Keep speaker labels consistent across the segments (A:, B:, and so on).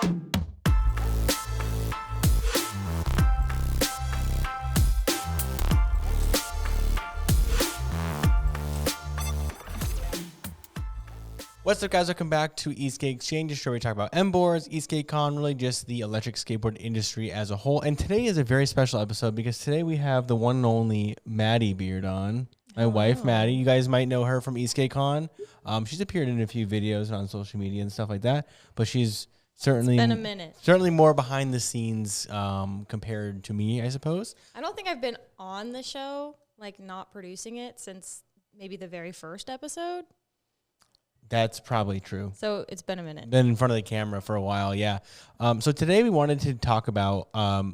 A: What's up, guys? Welcome back to Esk8 Exchange, a show where we talk about MBoards, Esk8, really just the electric skateboard industry as a whole. And today is a very special episode because today we have the one and only Maddie Beard on. My wife, Maddie. You guys might know her from Esk8. She's appeared in a few videos on social media and stuff like that, but she's certainly
B: it's been a minute.
A: Certainly more behind the scenes compared to me, I suppose.
B: I don't think I've been on the show, like not producing it, since maybe the very first episode.
A: That's probably true.
B: So it's been a minute.
A: Been in front of the camera for a while, yeah. So today we wanted to talk about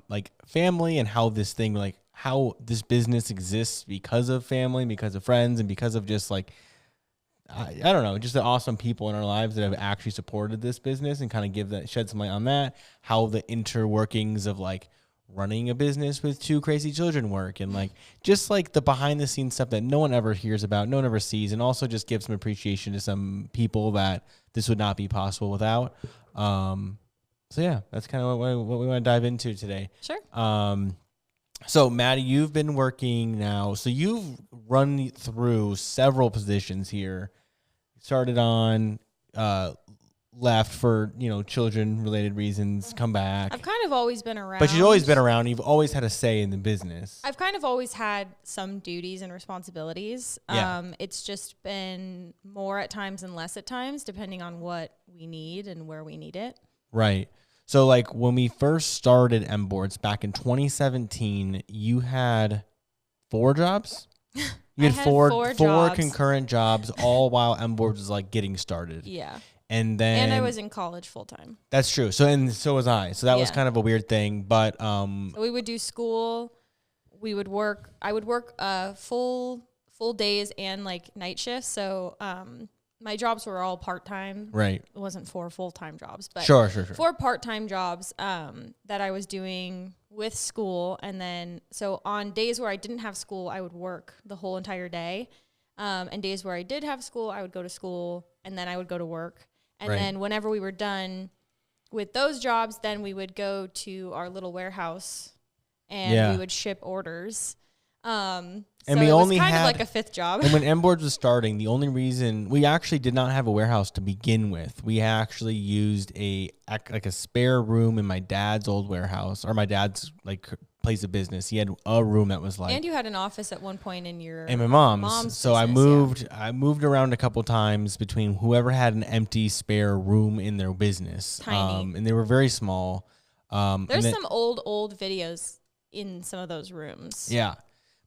A: like family and how this thing, like how this business exists because of family, because of friends, and because of just like, I don't know, just the awesome people in our lives that have actually supported this business, and kind of shed some light on that, how the interworkings of like running a business with two crazy children work, and like just like the behind the scenes stuff that no one ever hears about, no one ever sees, and also just give some appreciation to some people that this would not be possible without. So yeah, that's kind of what we want to dive into today.
B: Sure.
A: So Maddie, you've been working now, so you've run through several positions here. Started on left for, children related reasons, come back.
B: I've kind of always been around.
A: But you've always been around. You've always had a say in the business.
B: I've kind of always had some duties and responsibilities.
A: Yeah.
B: It's just been more at times and less at times, depending on what we need and where we need it.
A: Right. So like when we first started MBoards back in 2017, you had 4 jobs? You had four concurrent jobs, all while MBoards was like getting started.
B: Yeah.
A: And
B: I was in college full time.
A: That's true. So was I. So that was kind of a weird thing. But
B: so we would do school. We would work. I would work full days and like night shifts. So my jobs were all part time.
A: Right.
B: It wasn't 4 full time jobs, but
A: sure.
B: 4 part time jobs that I was doing with school. And then so on days where I didn't have school, I would work the whole entire day. And days where I did have school, I would go to school and then I would go to work. And then whenever we were done with those jobs, then we would go to our little warehouse and we would ship orders. And
A: we only
B: kind
A: had
B: of like a 5th job.
A: And when MBoards was starting, the only reason we actually did not have a warehouse to begin with, we actually used a spare room in my dad's old warehouse, or my dad's like place of business. He had a room that was like,
B: and you had an office at one point in your
A: and my mom's. So
B: business,
A: I moved around a couple times between whoever had an empty spare room in their business.
B: Tiny.
A: And they were very small.
B: There's some old videos in some of those rooms.
A: Yeah.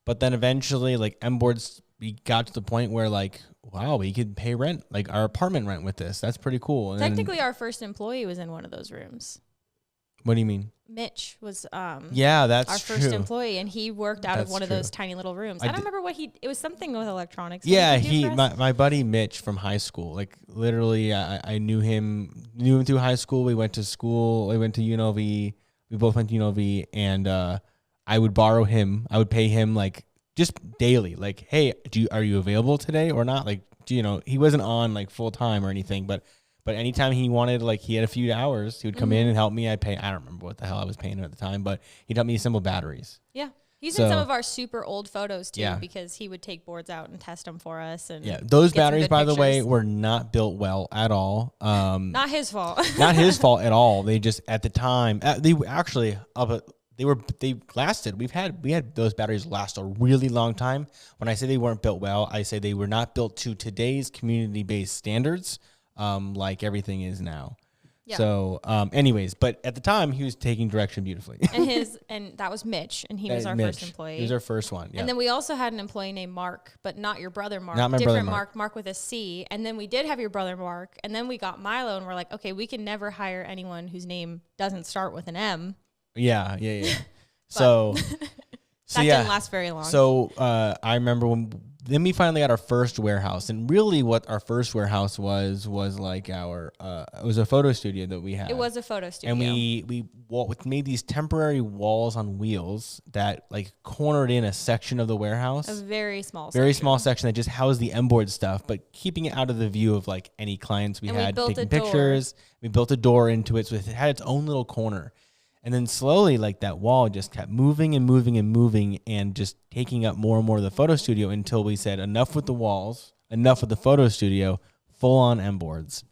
A: But then eventually, like, MBoards, we got to the point where, like, wow, we could pay rent, like our apartment rent with this. That's pretty cool. And
B: technically, our first employee was in one of those rooms.
A: What do you mean?
B: Mitch was
A: that's
B: our first employee, and he worked out of one of those tiny little rooms. I don't remember what it was something with electronics.
A: Yeah, my buddy Mitch from high school. Like literally, I knew him through high school. We went to school. We went to UNLV. We both went to UNLV, and I would borrow him. I would pay him like just daily. Like, hey, are you available today or not? Like, he wasn't on like full time or anything, but anytime he wanted, like he had a few hours, he would come in and help me. I don't remember what the hell I was paying him at the time, but he'd help me assemble batteries.
B: Yeah. He's in some of our super old photos too, because he would take boards out and test them for us. And
A: those batteries, by the way, were not built well at all.
B: Not his fault.
A: Not his fault at all. They just, at the time, they lasted. We had those batteries last a really long time. When I say they weren't built well, I say they were not built to today's community-based standards. Like everything is now. Yeah. So, anyways, but at the time he was taking direction beautifully.
B: and that was Mitch, and he was our first employee.
A: He was our first one. Yeah.
B: And then we also had an employee named Mark, but not your brother Mark.
A: Not my
B: different
A: brother Mark.
B: Mark with a C. And then we did have your brother Mark, and then we got Milo, and we're like, okay, we can never hire anyone whose name doesn't start with an M.
A: Yeah. So
B: that didn't last very long.
A: So I remember when then we finally got our first warehouse, and really what our first warehouse was like our it was a photo studio that we had.
B: It was a photo studio,
A: and we made these temporary walls on wheels that like cornered in a section of the warehouse,
B: a very small
A: section that just housed the MBoard stuff, but keeping it out of the view of like any clients we had taking pictures. We built a door into it, so it had its own little corner. And then slowly, like that wall just kept moving and moving and moving and just taking up more and more of the photo studio until we said, enough with the walls, enough with the photo studio, full on MBoards.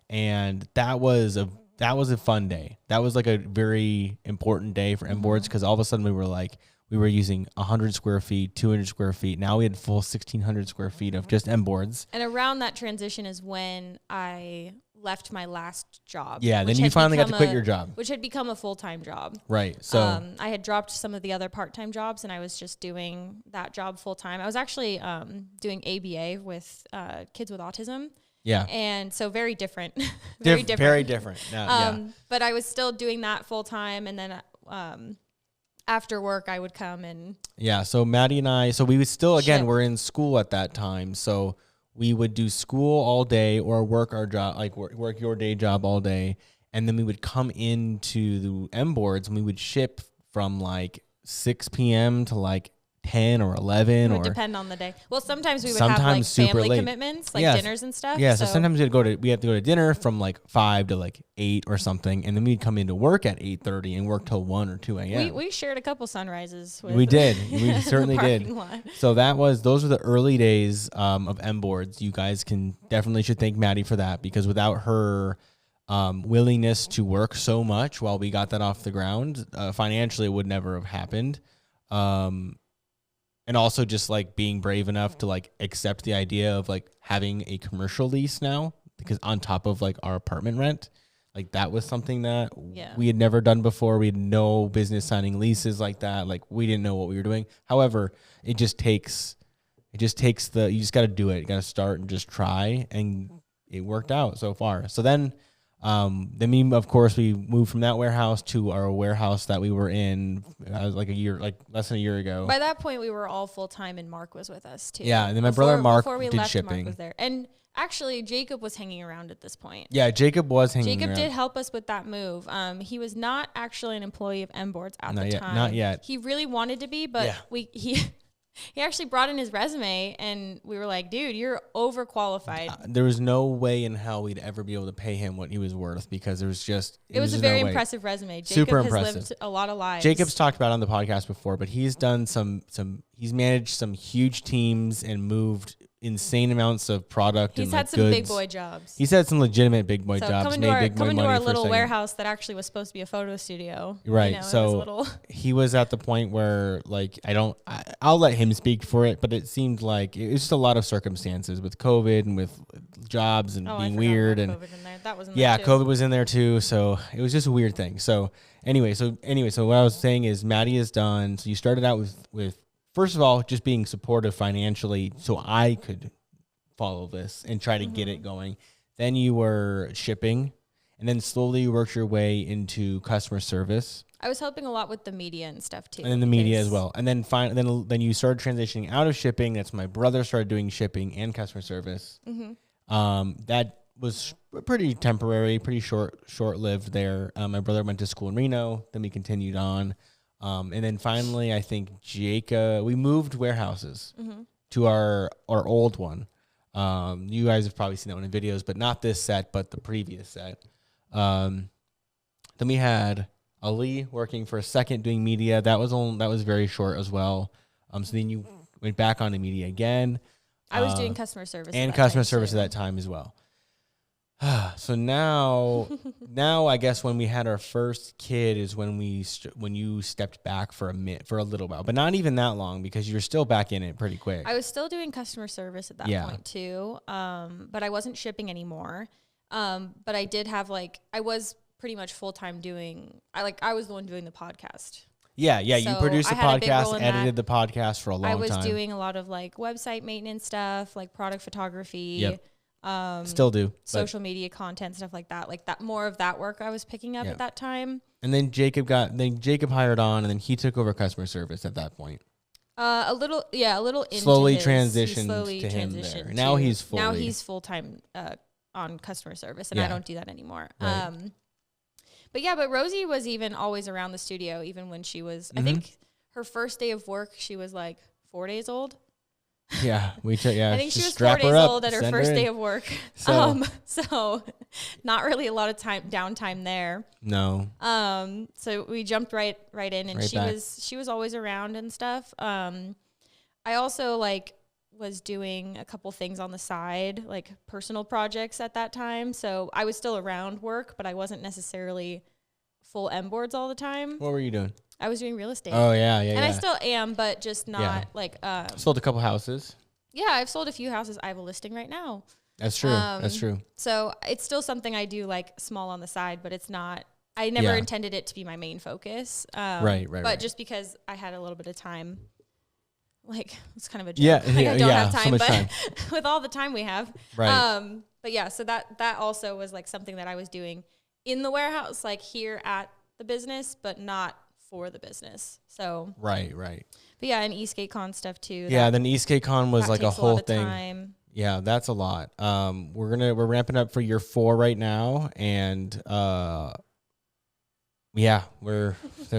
A: And that was a fun day. That was like a very important day for MBoards, because all of a sudden we were using 100 square feet, 200 square feet. Now we had full 1,600 square feet of just MBoards.
B: And around that transition is when I left my last job.
A: Yeah, then you finally got to quit your job.
B: Which had become a full-time job.
A: Right. So
B: I had dropped some of the other part-time jobs, and I was just doing that job full-time. I was actually doing ABA with kids with autism.
A: Yeah.
B: And so very different.
A: Very different. Yeah.
B: But I was still doing that full-time, and then after work I would come and...
A: Yeah, so Maddie and I, so we would still, again, we're in school at that time, so we would do school all day or work our job, like work your day job all day. And then we would come into the MBoards and we would ship from like 6 p.m. to like 10 or 11.
B: It would depend on the day. Well, sometimes we would have like family
A: late
B: commitments, like dinners and stuff.
A: Yeah, so sometimes we have to go to dinner from like 5 to like 8 or something. And then we'd come into work at 8:30 and work till 1 or 2 a.m.
B: We shared a couple sunrises.
A: We did. We certainly did.
B: Lot.
A: So those were the early days of MBoards. You guys should thank Maddie for that, because without her willingness to work so much while we got that off the ground, financially it would never have happened. And also just like being brave enough to like accept the idea of like having a commercial lease now, because on top of like our apartment rent, like that was something that we had never done before. We had no business signing leases like that. Like we didn't know what we were doing. However, you just got to do it. You got to start and just try, and it worked out so far. So then of course, we moved from that warehouse to our warehouse that we were in less than a year ago.
B: By that point, we were all full time, and Mark was with us too.
A: Yeah, and then my brother Mark did shipping.
B: Mark was there, and actually Jacob was hanging around at this point.
A: Yeah, Jacob was hanging around.
B: Jacob did help us with that move. He was not actually an employee of MBoards at the time.
A: Not yet.
B: He really wanted to be, but he actually brought in his resume, and we were like, dude, you're overqualified.
A: There was no way in hell we'd ever be able to pay him what he was worth, because it was a
B: very impressive resume. Jacob
A: Super
B: has
A: impressive.
B: lived a lot of lives.
A: Jacob's talked about it on the podcast before, but he's done he's managed some huge teams and moved insane amounts of product.
B: He's had some
A: goods.
B: big boy jobs.
A: He's had some legitimate big boy jobs.
B: Coming to our little warehouse that actually was supposed to be a photo studio.
A: Right. So he was at the point where like I'll let him speak for it, but it seemed like it was just a lot of circumstances with COVID and with jobs and being weird, and
B: COVID in there. That was in
A: there
B: too.
A: COVID was in there too. So it was just a weird thing. So anyway, so what I was saying is Maddie is done. So you started out with first of all, just being supportive financially so I could follow this and try to get it going. Then you were shipping, and then slowly you worked your way into customer service.
B: I was helping a lot with the media and stuff too.
A: And then the media as well. And then then you started transitioning out of shipping. That's when my brother started doing shipping and customer service. That was pretty temporary, pretty short-lived there. My brother went to school in Reno. Then we continued on. And then finally, I think we moved warehouses to our old one. You guys have probably seen that one in videos, but not this set, but the previous set. Then we had Ali working for a second doing media. That was very short as well. So then you went back on to media again.
B: I was doing customer service.
A: And customer service at that time as well. So now I guess when we had our first kid is when you stepped back for a little while, but not even that long, because you're still back in it pretty quick.
B: I was still doing customer service at that point too, but I wasn't shipping anymore. But I did have I was pretty much full time I was the one doing the podcast.
A: Yeah, so you produced the podcast, edited the podcast for a long time.
B: I was doing a lot of website maintenance stuff, product photography.
A: Yep. Still do
B: social media content, stuff like that. More of that work I was picking up at that time.
A: And then Jacob hired on, and then he took over customer service at that point.
B: A little into
A: slowly
B: his,
A: transitioned to him there. Now he's
B: full time on customer service, and
A: Yeah.
B: I don't do that anymore.
A: Right.
B: But Rosie was even always around the studio, even when she was. I think her first day of work, she was like 4 days old.
A: Yeah,
B: I think she was 4
A: strap
B: days
A: her up,
B: old at her
A: send
B: first
A: in.
B: day of work. So not really a lot of downtime there.
A: No.
B: So we jumped right in, and
A: Right
B: she
A: back.
B: was always around and stuff. I also was doing a couple things on the side, like personal projects at that time. So I was still around work, but I wasn't necessarily full MBoards all the time.
A: What were you doing?
B: I was doing real estate.
A: Oh yeah,
B: And I still am, but just not
A: sold a couple houses.
B: Yeah, I've sold a few houses. I have a listing right now.
A: That's true. That's true.
B: So it's still something I do small on the side, but it's not, I never intended it to be my main focus.
A: Right.
B: But just because I had a little bit of time, it's kind of a joke.
A: Yeah,
B: I don't have time,
A: so much
B: but
A: time.
B: with all the time we have.
A: Right.
B: But yeah, so that also was something that I was doing in the warehouse, here at the business, but not for the business. So
A: Right.
B: But yeah, and Esk8 Con stuff too.
A: Yeah, then Esk8 Con was a whole thing.
B: Time.
A: Yeah, that's a lot. We're ramping up for year 4 right now, and there's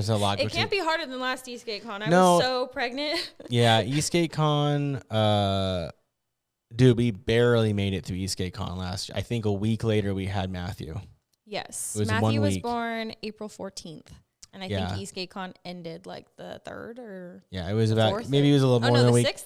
A: a lot.
B: It can't be harder than last Esk8 Con. I
A: No.
B: was so pregnant.
A: Yeah, Esk8 Con. Dude, we barely made it through Esk8 Con last year. I think a week later we had Matthew.
B: Yes,
A: It was
B: Matthew
A: 1
B: was
A: week.
B: born April 14th. And I think Esk8 Con ended the 3rd or
A: Yeah, it was about
B: 4th
A: maybe it was a little more than a week.
B: 6th.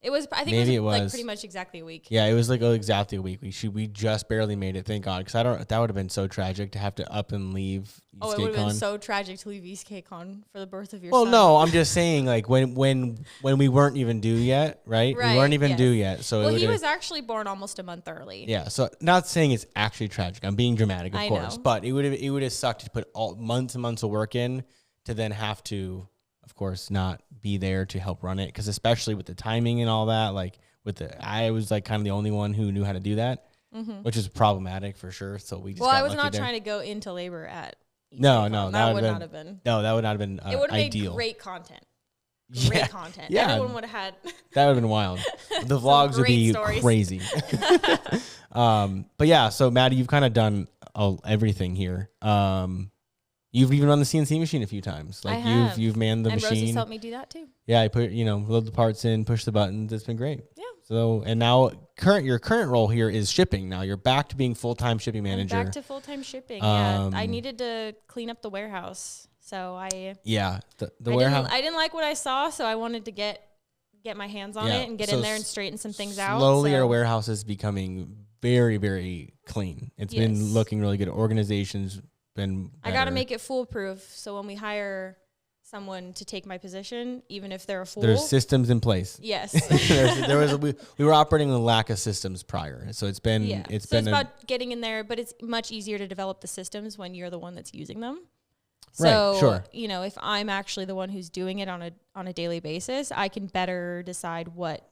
B: It was. I think
A: Maybe
B: it was,
A: it was.
B: pretty much exactly a week.
A: Yeah, it was exactly a week. We just barely made it, thank God, because that would have been so tragic to have to up and leave Esk8
B: Oh, it would have
A: Con.
B: been so tragic to leave Esk8 Con for the birth of your
A: Well,
B: son.
A: no, I'm just saying when we weren't even due yet, right? We weren't even due yet, so
B: well, he was actually born almost a month early.
A: Yeah, so not saying it's actually tragic. I'm being dramatic, of course,
B: know.
A: but it would have sucked to put all months and months of work in to then have to, of course, not be there to help run it, because especially with the timing and all that, I was kind of the only one who knew how to do that, which is problematic for sure. So we just
B: Well,
A: got
B: I was
A: lucky
B: not
A: there.
B: trying to go into labor at Esk8
A: No,
B: Con.
A: that
B: would
A: would
B: not have been.
A: No, that would not have been
B: It would have made
A: ideal.
B: great content.
A: Yeah,
B: Great content.
A: yeah.
B: Everyone would have had.
A: That would have been wild. The vlogs would
B: great
A: be
B: stories.
A: crazy. But yeah, so Maddie, you've kind of done everything here. You've even run the CNC machine a few times.
B: I have.
A: You've manned the
B: and
A: machine.
B: Rosie's helped me do that too.
A: Yeah, I put load the parts in, push the buttons. It's been great.
B: Yeah.
A: So and now your current role here is shipping. Now you're back to being full-time shipping manager.
B: Back to full-time shipping. Yeah, I needed to clean up the warehouse, so I.
A: Yeah, the warehouse.
B: I didn't like what I saw, so I wanted to get my hands on it and get in there and straighten some things out.
A: Slowly, our warehouse is becoming very, very clean. It's been looking really good. Organization's been better.
B: I got to make it foolproof, so when we hire someone to take my position, even if they're a fool,
A: there's systems in place.
B: Yes.
A: we were operating with a lack of systems prior, so it's been it's
B: about getting in there, but it's much easier to develop the systems when you're the one that's using them.
A: Right,
B: So,
A: sure.
B: If I'm actually the one who's doing it on a daily basis, I can better decide what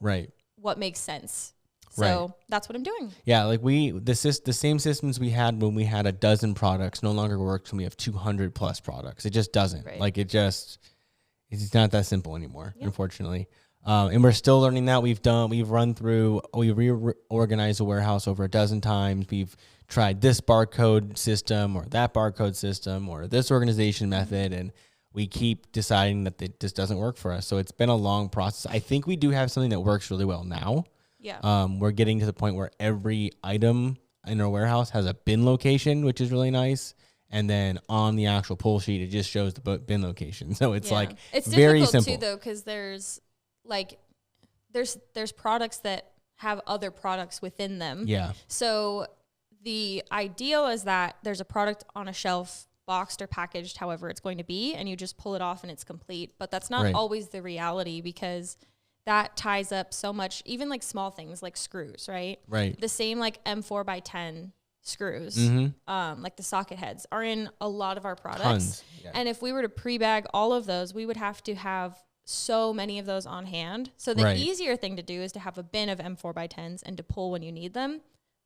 B: makes sense. So that's what I'm doing.
A: Yeah, the same systems we had when we had a dozen products no longer works when we have 200 plus products. It just doesn't.
B: Right.
A: It's not that simple anymore, unfortunately. And we're still learning that. We've reorganized the warehouse over a dozen times. We've tried this barcode system or that barcode system or this organization method, and we keep deciding that it just doesn't work for us. So it's been a long process. I think we do have something that works really well now.
B: Yeah.
A: We're getting to the point where every item in our warehouse has a bin location, which is really nice. And then on the actual pull sheet, it just shows the bin location. So it's
B: it's
A: very
B: difficult
A: simple
B: too, though, because there's products that have other products within them.
A: Yeah.
B: So the ideal is that there's a product on a shelf, boxed or packaged, however it's going to be, and you just pull it off and it's complete. But that's not always the reality, because that ties up so much, even small things like screws, right?
A: Right.
B: The same M4x10 screws, like the socket heads, are in a lot of our products.
A: Tons. Yeah.
B: And if we were to pre-bag all of those, we would have to have so many of those on hand. So the easier thing to do is to have a bin of M4x10s and to pull when you need them.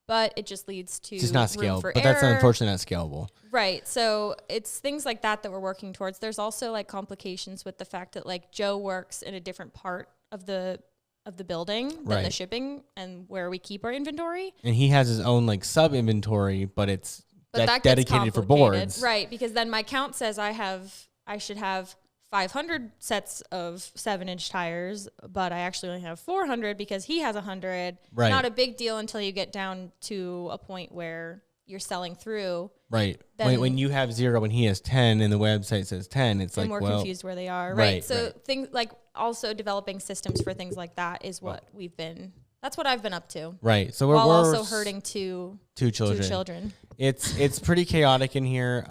B: but it just leads to
A: It's just not
B: room
A: scalable,
B: for
A: but
B: error.
A: that's unfortunately not scalable.
B: Right. So it's things like that we're working towards. There's also like complications with the fact that like Joe works in a different part of the building than the shipping and where we keep our inventory.
A: And he has his own like sub inventory, but it's
B: that
A: dedicated for boards.
B: Right. Because then my count says I should have 500 sets of 7-inch tires, but I actually only have 400 because he has 100.
A: Right.
B: Not a big deal until you get down to a point where you're selling through.
A: Right. When you have 0 and he has 10 and the website says 10, it's like,
B: we're confused where they are. Right. So things like also developing systems for things like that is what that's what I've been up to.
A: Right. So we're
B: also hurting two children.
A: It's pretty chaotic in here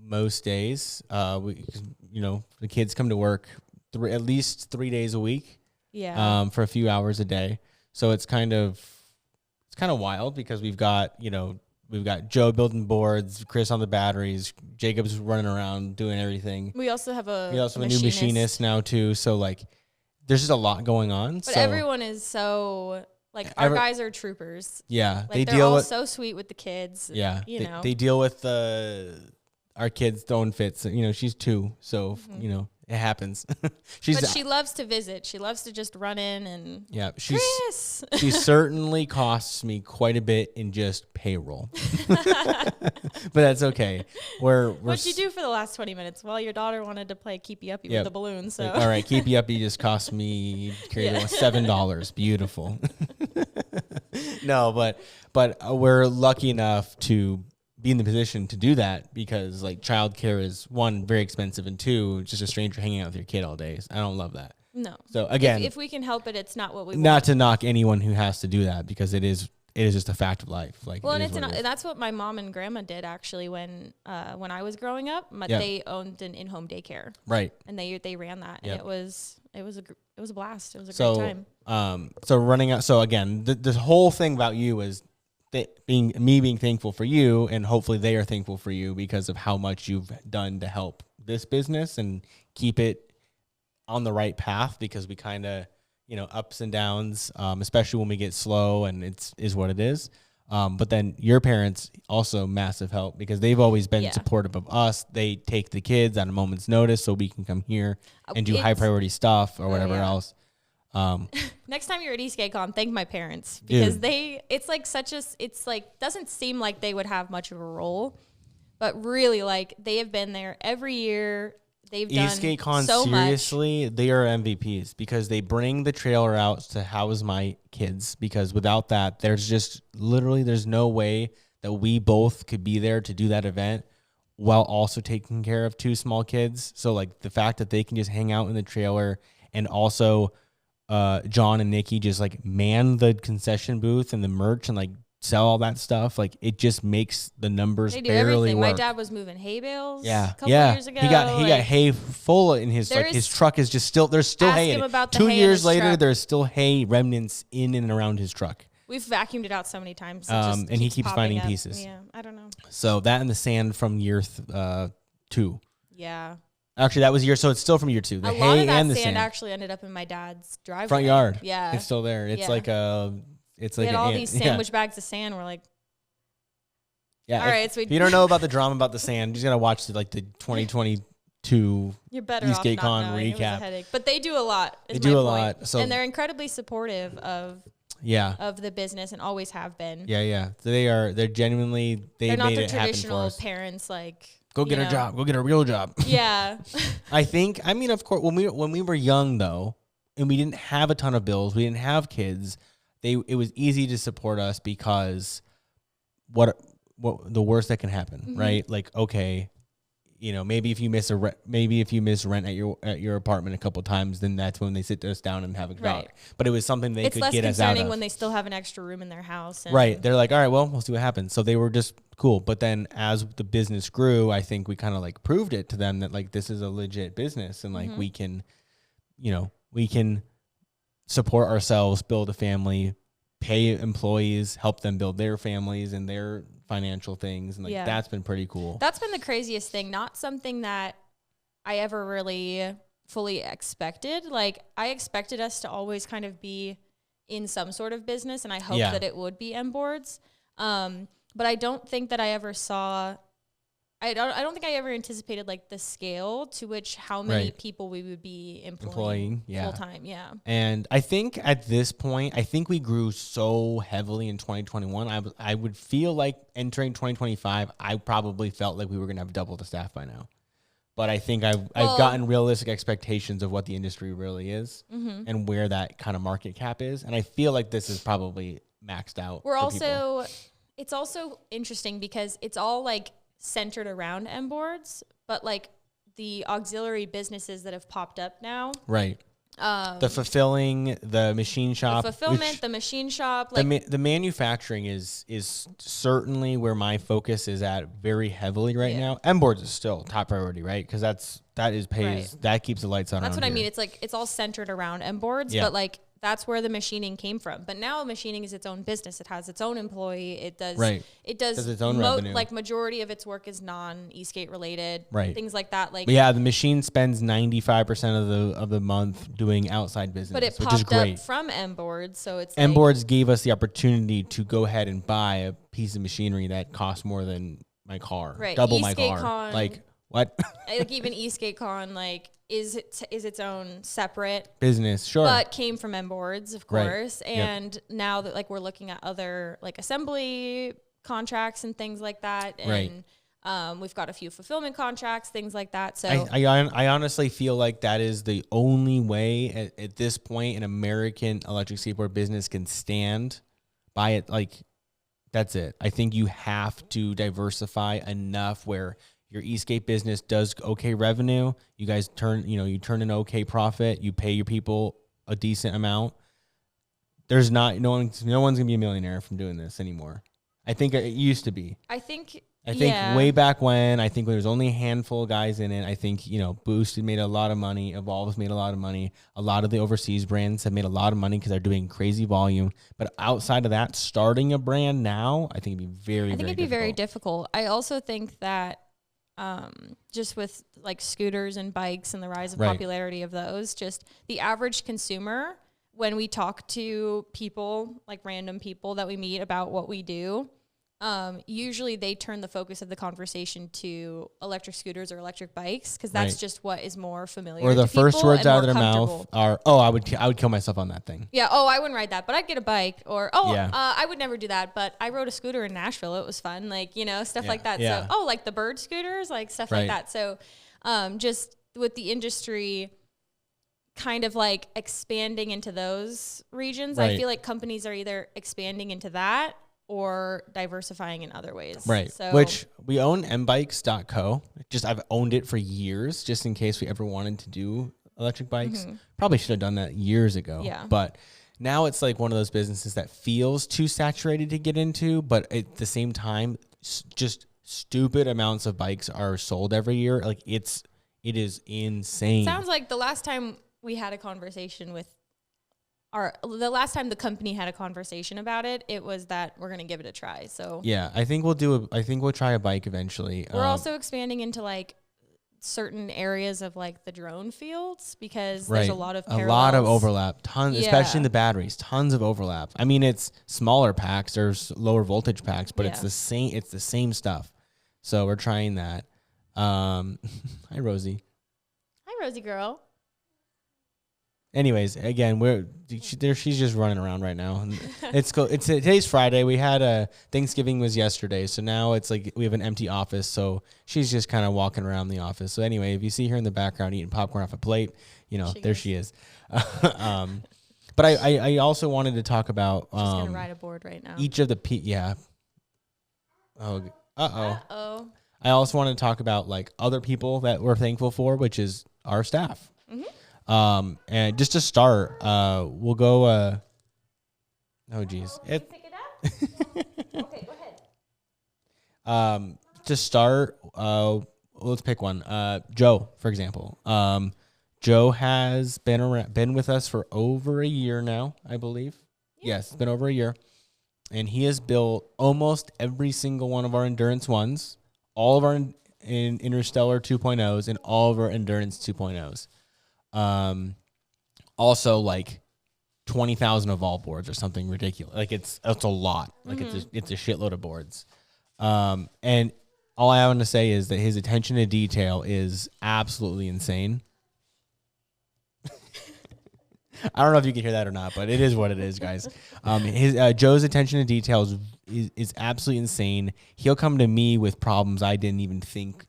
A: most days. The kids come to work at least 3 days a week.
B: Yeah.
A: For a few hours a day. So it's kind of wild because we've got Joe building boards, Chris on the batteries, Jacob's running around doing everything.
B: We also have a
A: new machinist now too. So like, there's just a lot going on.
B: But everyone is so like our guys are troopers.
A: Yeah,
B: like they're all so sweet with the kids.
A: Yeah, they deal with our kids throwing fits. She's 2, so it happens.
B: But she loves to visit. She loves to just run in and
A: she certainly costs me quite a bit in just payroll. But that's okay.
B: What'd you do for the last 20 minutes? Well, your daughter wanted to play keepy uppy with the balloon. So
A: all right, keepy uppy just cost me $7. Beautiful. No, but we're lucky enough to be in the position to do that because like childcare is 1, very expensive, and 2, just a stranger hanging out with your kid all day. I don't love that.
B: No.
A: So again,
B: if we can help it, it's not what we want.
A: Not to knock anyone who has to do that because it is just a fact of life. Like,
B: well, and that's what my mom and grandma did actually when I was growing up. They owned an in-home daycare.
A: Right.
B: And they ran that, and it was a blast. It was a great time.
A: So running out. So again, the whole thing about you is being thankful for you, and hopefully they are thankful for you because of how much you've done to help this business and keep it on the right path, because we kind of, ups and downs, especially when we get slow, and it is what it is. But then your parents also massive help because they've always been supportive of us. They take the kids at a moment's notice so we can come here and do high priority stuff or whatever else.
B: Next time you're at Esk8, thank my parents because doesn't seem like they would have much of a role, but really like they have been there every year. They've done
A: Esk8
B: so
A: seriously,
B: much.
A: They are MVPs because they bring the trailer out to house my kids, because without that, there's no way that we both could be there to do that event while also taking care of 2 small kids. So like the fact that they can just hang out in the trailer, and also John and Nikki just like man the concession booth and the merch and like sell all that stuff. Like it just makes the numbers
B: they do
A: barely
B: everything.
A: work.
B: My dad was moving hay bales.
A: Yeah,
B: a couple years ago.
A: He got hay full in his his truck is just still there's still hay.
B: Him about the
A: 2
B: hay
A: years later,
B: truck.
A: there's still hay remnants in and around his truck.
B: We've vacuumed it out so many times.
A: And he keeps finding
B: up.
A: pieces.
B: Yeah, I don't know.
A: So that and the sand from year 2.
B: Yeah.
A: Actually, that was so it's still from year 2. The
B: a
A: hay
B: lot of that
A: and the
B: sand
A: sand
B: actually ended up in my dad's driveway.
A: front yard.
B: Yeah.
A: It's still there. It's like
B: we had all these sandwich bags of sand. We're like,
A: yeah.
B: All right,
A: if you don't know about the drama about the sand, you just gotta watch the 2022.
B: You're better
A: Esk8
B: off not knowing.
A: recap.
B: It was a headache. But they do a lot.
A: They do a lot. So
B: and they're incredibly supportive of the business and always have been.
A: Yeah. They're genuinely they're
B: not
A: made
B: the
A: it happen for
B: traditional
A: us.
B: parents like
A: go get a job. Go get a real job.
B: Yeah.
A: I mean, of course, when we were young though, and we didn't have a ton of bills, we didn't have kids. It was easy to support us because what the worst that can happen, right? Like, okay, maybe if you miss rent at your apartment a couple of times, then that's when they sit us down and have a talk. But it was something they could get us out of. It's less concerning
B: when they still have an extra room in their house.
A: Right. They're like, all right, well, we'll see what happens. So they were just cool. But then as the business grew, I think we kind of like proved it to them that like this is a legit business, and like we can support ourselves, build a family, pay employees, help them build their families and their financial things. And like, that's been pretty cool.
B: That's been the craziest thing. Not something that I ever really fully expected. Like I expected us to always kind of be in some sort of business, and I hope
A: Yeah.
B: that it would be MBoards. But I don't think that I ever saw. I don't think I ever anticipated like the scale to which how many
A: Right.
B: people we would be employing full time. Yeah.
A: And I think at this point, I think we grew so heavily in 2021. I would feel like entering 2025, I probably felt like we were going to have double the staff by now. But I think I've gotten realistic expectations of what the industry really is and where that kind of market cap is. And I feel like this is probably maxed out.
B: It's also interesting because it's all like centered around MBoards, but like the auxiliary businesses that have popped up now.
A: Right. The fulfilling, the machine shop.
B: The fulfillment, the machine shop. Like
A: the manufacturing is certainly where my focus is at very heavily right now. MBoards is still top priority, right? Because that keeps the lights on.
B: That's what I mean. It's like it's all centered around MBoards, but like that's where the machining came from. But now machining is its own business. It has its own employee. It does
A: its own revenue.
B: Like majority of its work is non-Esk8 related.
A: Right.
B: Things like that. Like
A: the machine spends 95% of the month doing outside business,
B: but it
A: which
B: popped
A: is great.
B: up from MBoards, so it's
A: MBoards gave us the opportunity to go ahead and buy a piece of machinery that costs more than my car, double my car. Like what?
B: Like even Esk8 like is its own separate
A: business, sure,
B: but came from MBoards, of course. And now that like we're looking at other like assembly contracts and things like that, and we've got a few fulfillment contracts, things like that. So
A: I honestly feel like that is the only way at this point an American electric skateboard business can stand by it. Like that's it. I think you have to diversify enough where your Esk8 business does okay revenue. You guys turn an okay profit. You pay your people a decent amount. There's no one's gonna be a millionaire from doing this anymore. I think it used to be.
B: I think
A: way back when, I think there was only a handful of guys in it. I think, Boosted made a lot of money. Evolve's made a lot of money. A lot of the overseas brands have made a lot of money because they're doing crazy volume. But outside of that, starting a brand now, I think it'd be very
B: difficult. I also think that just with like scooters and bikes and the rise of popularity of those, just the average consumer, when we talk to people, like random people that we meet about what we do, usually they turn the focus of the conversation to electric scooters or electric bikes because that's just what is more familiar.
A: Or the
B: to
A: first words out of their
B: mouth
A: are, "Oh, I would kill myself on that thing."
B: Yeah. Oh, I wouldn't ride that, but I'd get a bike. Or I would never do that, but I rode a scooter in Nashville. It was fun, like stuff like that.
A: Yeah.
B: So like the bird scooters, like stuff like that. So just with the industry kind of like expanding into those regions, I feel like companies are either expanding into that or diversifying in other ways.
A: Right.
B: So,
A: which we own mbikes.co. I've owned it for years just in case we ever wanted to do electric bikes. Probably should have done that years ago.
B: Yeah.
A: But now it's like one of those businesses that feels too saturated to get into, but at the same time, just stupid amounts of bikes are sold every year. Like it is insane.
B: Sounds like the last time we had a conversation with the last time the company had a conversation about it, it was that we're going to give it a try. So
A: yeah, I think we'll try a bike eventually.
B: We're also expanding into like certain areas of like the drone fields because there's a lot of
A: overlap, especially in the batteries, tons of overlap. I mean, it's smaller packs, there's lower voltage packs, but it's the same stuff. So we're trying that. Hi, Rosie.
B: Hi, Rosie girl.
A: Anyways, again, she's just running around right now. It's cool. Today's Friday. We had Thanksgiving was yesterday, so now it's like we have an empty office. So she's just kind of walking around the office. So anyway, if you see her in the background eating popcorn off a plate, she is. But I also wanted to talk about
B: she's gonna ride a board right now.
A: Each of the Uh-oh. I also want to talk about like other people that we're thankful for, which is our staff. Mm-hmm. And just to start, we'll go, oh geez.
B: Pick it up? Okay, go ahead.
A: To start, let's pick one. Joe, for example. Joe has been with us for over a year now, I believe. Yeah. Yes, it's been over a year. And he has built almost every single one of our Endurance 1s, all of our Interstellar 2.0s, and all of our Endurance 2.0s. Also like 20,000 Evolve boards or something ridiculous. Like it's a lot. Like it's a shitload of boards. And all I want to say is that his attention to detail is absolutely insane. I don't know if you can hear that or not, but it is what it is, guys. His Joe's attention to detail is absolutely insane. He'll come to me with problems I didn't even think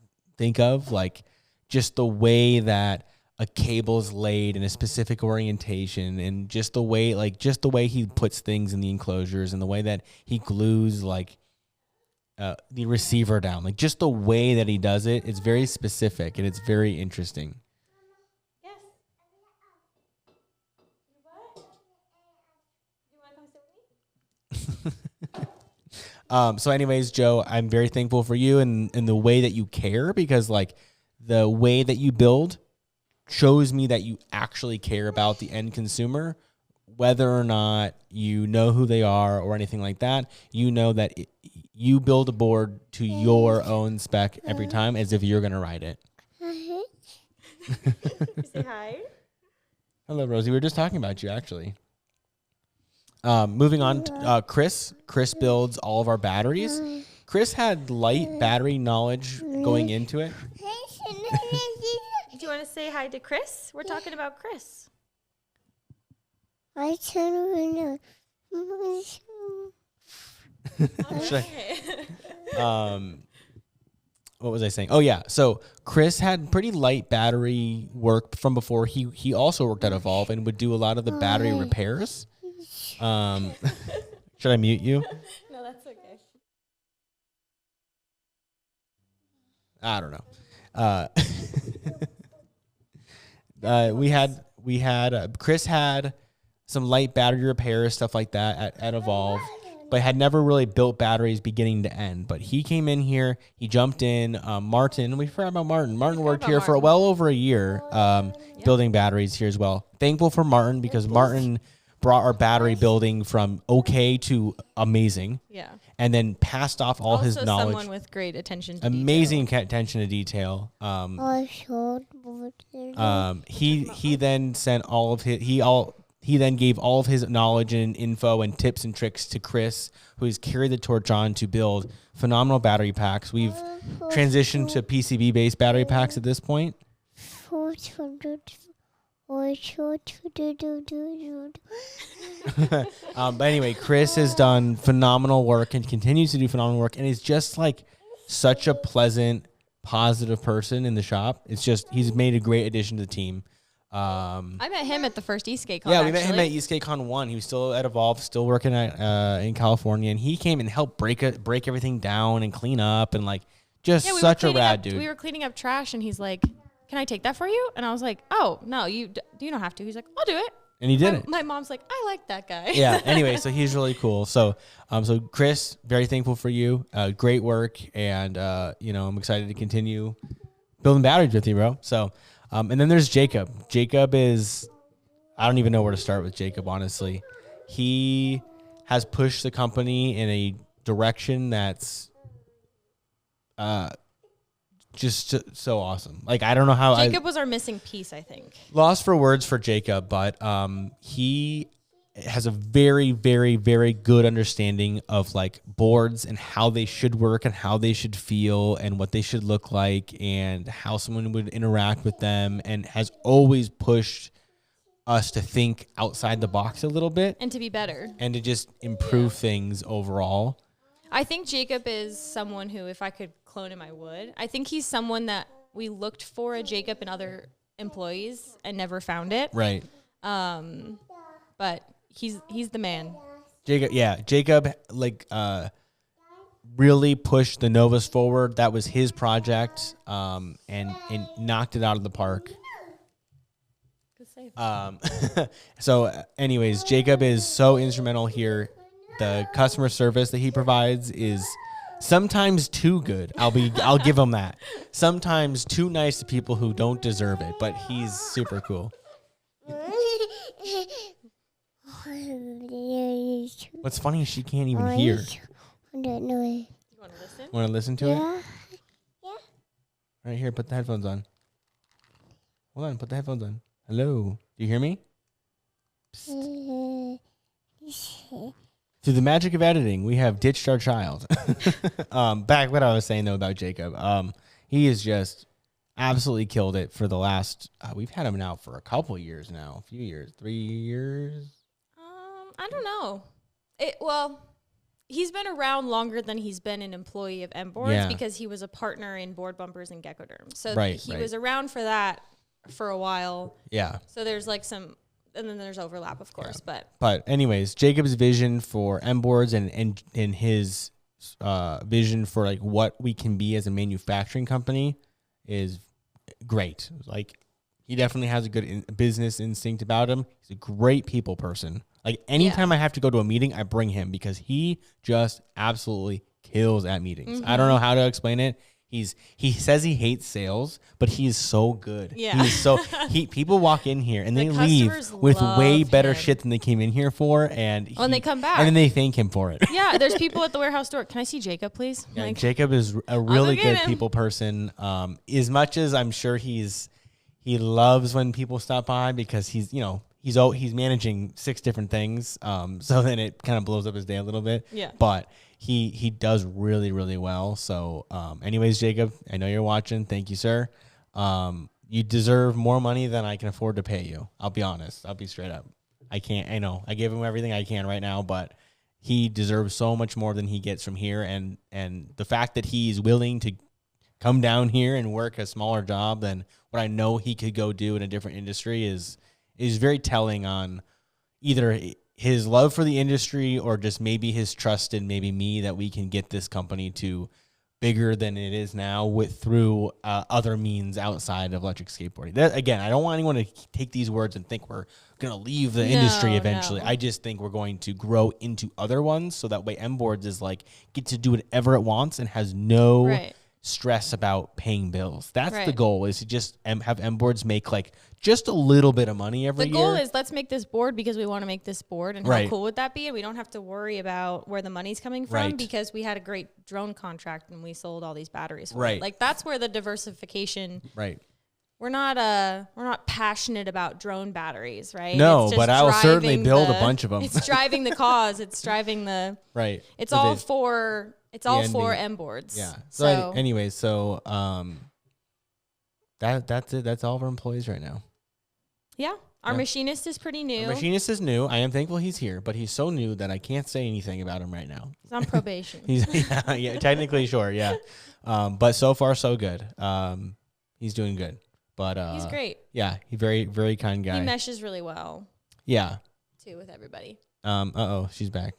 A: of, like just the way that a cable's laid in a specific orientation, and just the way he puts things in the enclosures, and the way that he glues like the receiver down, like just the way that he does it. It's very specific and it's very interesting. So anyways, Joe, I'm very thankful for you and the way that you care, because like the way that you build shows me that you actually care about the end consumer, whether or not you know who they are or anything like that. You know that you build a board to your own spec every time, as if you're going to ride it.
B: Say hi.
A: Hello, Rosie. We were just talking about you, actually. Moving on, Chris. Chris builds all of our batteries. Chris had light battery knowledge going into it.
B: Do you want to say hi to Chris? We're talking about Chris.
C: I don't know.
A: What was I saying? Oh yeah. So Chris had pretty light battery work from before. He also worked at Evolve and would do a lot of the battery repairs. Should I mute you?
B: No, that's okay.
A: I don't know. We had Chris had some light battery repairs, stuff like that at Evolve, but had never really built batteries beginning to end. But he came in here, he jumped in. Martin, we forgot about Martin. Martin worked here for well over a year, building batteries here as well. Thankful for Martin, because Martin brought our battery building from okay to amazing.
B: Yeah.
A: And then passed off all his knowledge.
B: Someone with great attention to
A: amazing
B: detail.
A: attention to detail. He then sent all of his he then gave all of his knowledge and info and tips and tricks to Chris, who has carried the torch on to build phenomenal battery packs. We've transitioned to PCB based battery packs at this point. But anyway, Chris has done phenomenal work and continues to do phenomenal work, and is just like such a pleasant, positive person in the shop. It's just, he's made a great addition to the team.
B: I met him at the first Esk8
A: Con. Yeah, we met him at Esk8 Con 1. He was still at Evolve, still working at in California, and he came and helped break everything down and clean up, and like just such a rad dude.
B: We were cleaning up trash, and he's like, "Can I take that for you?" And I was like, "Oh no, you don't have to." He's like, "I'll do it."
A: And he did it.
B: My mom's like, "I like that guy."
A: Yeah. Anyway, so he's really cool. So Chris, very thankful for you. Great work, and I'm excited to continue building batteries with you, bro. So, and then there's Jacob. Jacob is, I don't even know where to start with Jacob, honestly. He has pushed the company in a direction that's just so awesome. Like, I don't know how
B: Jacob was our missing piece, I think.
A: Lost for words for Jacob, but he has a very, very, very good understanding of like boards and how they should work and how they should feel and what they should look like and how someone would interact with them, and has always pushed us to think outside the box a little bit
B: and to be better
A: and to just improve things overall.
B: I think Jacob is someone who, if I could clone him, I would. I think he's someone that we looked for a Jacob in other employees and never found it.
A: Right.
B: But he's the man.
A: Jacob really pushed the Novas forward. That was his project, and knocked it out of the park.
B: Good save.
A: So anyways, Jacob is so instrumental here. The customer service that he provides is sometimes too good. I'll give him that. Sometimes too nice to people who don't deserve it, but he's super cool. What's funny is she can't even hear.
C: I don't know.
B: You want to listen?
A: Want to listen to it?
C: Yeah.
A: Right here, put the headphones on. Hold on, put the headphones on. Hello. Do you hear me? Through the magic of editing, we have ditched our child. Back what I was saying though about Jacob. He has just absolutely killed it for the last. We've had him now for a couple years now, a few years, 3 years.
B: I don't know. He's been around longer than he's been an employee of MBoards because he was a partner in Board Bumpers and Geckoderm. So he was around for that for a while. Yeah. So there's like some, and then there's overlap, of course. Yeah.
A: But anyways, Jacob's vision for MBoards and his vision for like what we can be as a manufacturing company is great. Like he definitely has a good business instinct about him. He's a great people person. Like anytime I have to go to a meeting, I bring him because he just absolutely kills at meetings. I don't know how to explain it. He says he hates sales, but he's so good. Yeah. People walk in here and they leave with way better shit than they came in here for, and
B: they come back
A: and then they thank him for it.
B: Yeah, there's people at the warehouse door. Can I see Jacob, please?
A: Yeah, like, Jacob is a really good people person. As much as I'm sure he loves when people stop by because he's managing 6 different things. So then it kind of blows up his day a little bit. Yeah. But he does really, really well. So anyways, Jacob, I know you're watching. Thank you, sir. You deserve more money than I can afford to pay you. I'll be honest. I'll be straight up. I know. I give him everything I can right now, but he deserves so much more than he gets from here. And the fact that he's willing to come down here and work a smaller job than what I know he could go do in a different industry is very telling on either his love for the industry or just maybe his trust in maybe me that we can get this company to bigger than it is now through other means outside of electric skateboarding. Again, I don't want anyone to take these words and think we're going to leave the industry eventually. No. I just think we're going to grow into other ones so that way MBoards is like get to do whatever it wants and has no stress about paying bills. That's the goal, is to just have MBoards make like just a little bit of money every year.
B: The goal is let's make this board because we want to make this board, and how cool would that be? And we don't have to worry about where the money's coming from because we had a great drone contract and we sold all these batteries for it. Like that's where the diversification. We're not passionate about drone batteries, right?
A: No, but I will certainly build a bunch of them.
B: It's driving the cause. It's driving the It's all for MBoards.
A: Yeah. So anyways, that's it. That's all of our employees right now.
B: Yeah. Our machinist is pretty new.
A: Our machinist is new. I am thankful he's here, but he's so new that I can't say anything about him right now.
B: He's on probation.
A: Technically, sure, yeah. But so far, so good. He's doing good. But
B: he's great.
A: Yeah, he's very, very kind guy.
B: He meshes really well.
A: Yeah.
B: Too, with everybody.
A: She's back.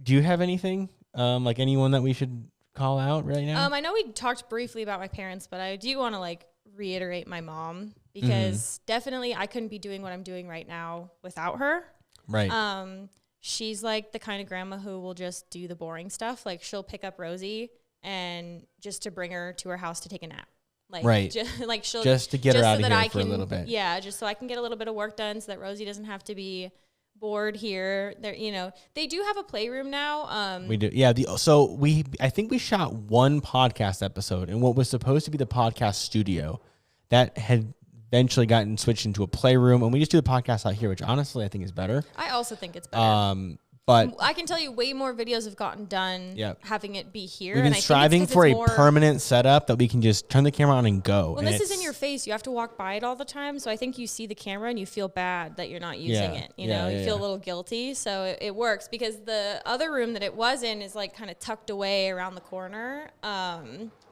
A: Do you have anything? Like anyone that we should call out right now?
B: I know we talked briefly about my parents, but I do want to like reiterate my mom because definitely I couldn't be doing what I'm doing right now without her. Right. She's like the kind of grandma who will just do the boring stuff. Like she'll pick up Rosie and just to bring her to her house to take a nap. Like,
A: just to get her out of here for a little bit.
B: Yeah, just so I can get a little bit of work done so that Rosie doesn't have to be bored here. They do have a playroom now.
A: We do. Yeah. I think we shot one podcast episode in what was supposed to be the podcast studio that had eventually gotten switched into a playroom, and we just do the podcast out here, which honestly I think is better.
B: I also think it's better.
A: But
B: I can tell you way more videos have gotten done having it be here.
A: We've been striving for a permanent setup that we can just turn the camera on and go.
B: Well, this is in your face. You have to walk by it all the time. So I think you see the camera and you feel bad that you're not using it. You feel a little guilty. So it works because the other room that it was in is like kind of tucked away around the corner.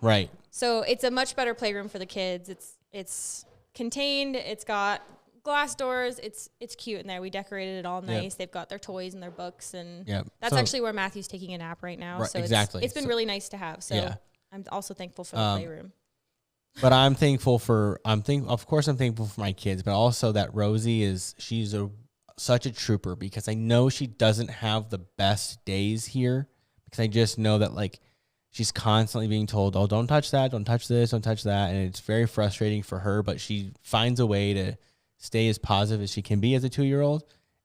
A: Right.
B: So it's a much better playroom for the kids. It's contained. It's got glass doors. It's cute in there. We decorated it all nice. Yep. They've got their toys and their books, and that's actually where Matthew's taking a nap right now. So it's been really nice to have. So I'm also thankful for the playroom.
A: But I'm thankful for of course I'm thankful for my kids, but also that Rosie she's such a trooper because I know she doesn't have the best days here because I just know that like she's constantly being told, "Oh, don't touch that, don't touch this, don't touch that," and it's very frustrating for her. But she finds a way to stay as positive as she can be as a 2-year-old.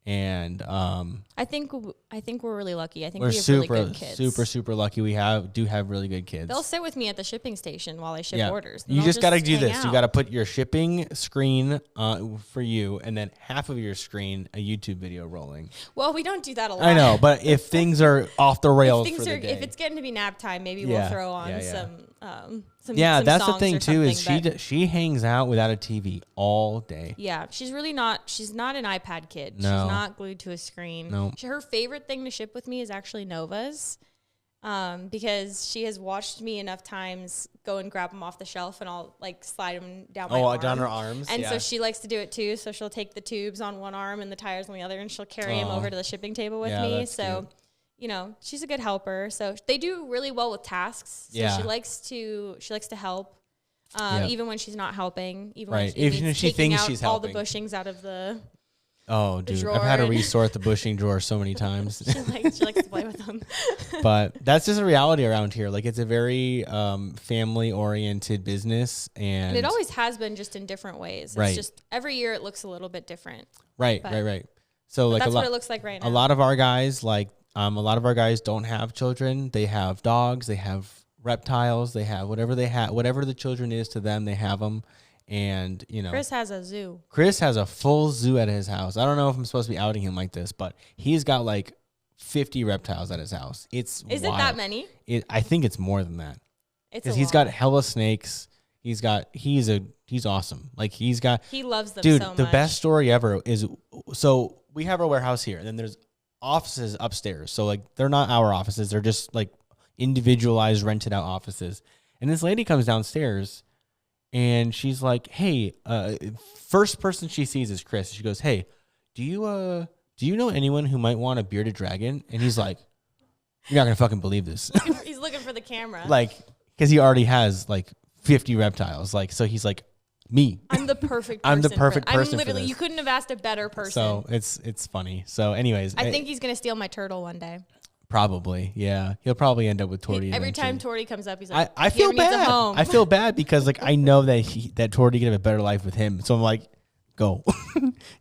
A: And
B: I think we're really lucky. I think
A: we're
B: we have
A: super,
B: really good kids.
A: super lucky. We do have really good kids.
B: They'll sit with me at the shipping station while I ship orders.
A: You just got to do this.
B: hang
A: You got to
B: out.
A: put your shipping screen for you, and then half of your screen a YouTube video rolling.
B: Well, we don't do that a lot.
A: I know, but if things are off the rails
B: if
A: for the day,
B: if it's getting to be nap time, maybe we'll throw on some
A: yeah,
B: some
A: that's the
B: songs
A: thing
B: or
A: too. Is
B: something,
A: she hangs out without a TV all day.
B: Yeah, she's really not. She's not an iPad kid.
A: No.
B: She's not glued to a screen.
A: No.
B: Her favorite thing to ship with me is actually Novas, because she has watched me enough times go and grab them off the shelf, and I'll like slide them down my arm.
A: Down her arms.
B: And so she likes to do it too. So she'll take the tubes on one arm and the tires on the other, and she'll carry them over to the shipping table with me. So. Cute. You know, she's a good helper. So they do really well with tasks. So she likes to help. Even when she's not helping, even when she thinks she's helping. All the bushings out of the
A: I've had to resort the bushing drawer so many times.
B: she likes to play with them.
A: But that's just a reality around here. Like, it's a very family oriented business, and
B: it always has been, just in different ways. It's just every year it looks a little bit different.
A: Right. So like
B: that's what it looks like right now.
A: A lot of our guys don't have children. They have dogs. They have reptiles. They have whatever the children is to them. They have them. And, you know,
B: Chris has a zoo.
A: Chris has a full zoo at his house. I don't know if I'm supposed to be outing him like this, but he's got like 50 reptiles at his house. Is it
B: that many?
A: I think it's more than that.
B: Because
A: he's got hella snakes. He's awesome. Like, he
B: loves them
A: dude,
B: so much.
A: The best story ever is, so we have our warehouse here, and then there's offices upstairs. So like, they're not our offices. They're just like individualized, rented out offices. And this lady comes downstairs, and she's like, hey, first person she sees is Chris. She goes, hey, do you know anyone who might want a bearded dragon? And he's like, you're not going to fucking believe this.
B: He's looking for the camera.
A: Like, because he already has like 50 reptiles. Like, so he's like, me.
B: I'm the perfect person.
A: I'm the perfect person.
B: I'm literally,
A: for this.
B: you couldn't have asked a better person.
A: So it's funny. So anyways.
B: I think he's going to steal my turtle one day.
A: Probably, yeah. He'll probably end up with Torty.
B: Every time Torty comes up, he's like,
A: I feel bad.
B: Needs a home.
A: I feel bad because like, I know that Torty can have a better life with him. So I'm like, go.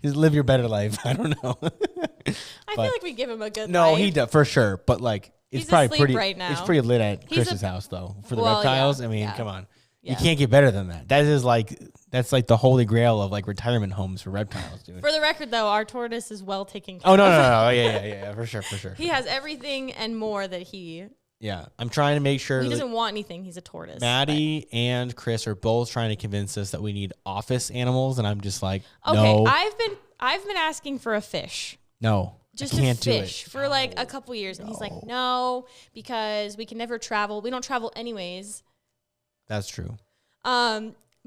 A: Just live your better life. I don't know.
B: I feel like we give him a good life.
A: No, he does for sure. But like, it's
B: he's
A: probably
B: asleep
A: pretty
B: right now.
A: It's pretty lit at Chris's house though for the reptiles.
B: Yeah,
A: I mean, come on.
B: Yeah.
A: You can't get better than that. That's like the holy grail of like retirement homes for reptiles, dude.
B: For the record, though, our tortoise is well taken care
A: Oh,
B: of.
A: no. Yeah, for sure.
B: He has everything and more that he...
A: Yeah, I'm trying to make sure...
B: He doesn't want anything. He's a tortoise.
A: Maddie and Chris are both trying to convince us that we need office animals, and I'm just like,
B: okay,
A: no.
B: I've been asking for a fish.
A: No,
B: just
A: I can't
B: a fish
A: do it.
B: for like a couple years. And he's like, no, because we can never travel. We don't travel anyways.
A: That's true.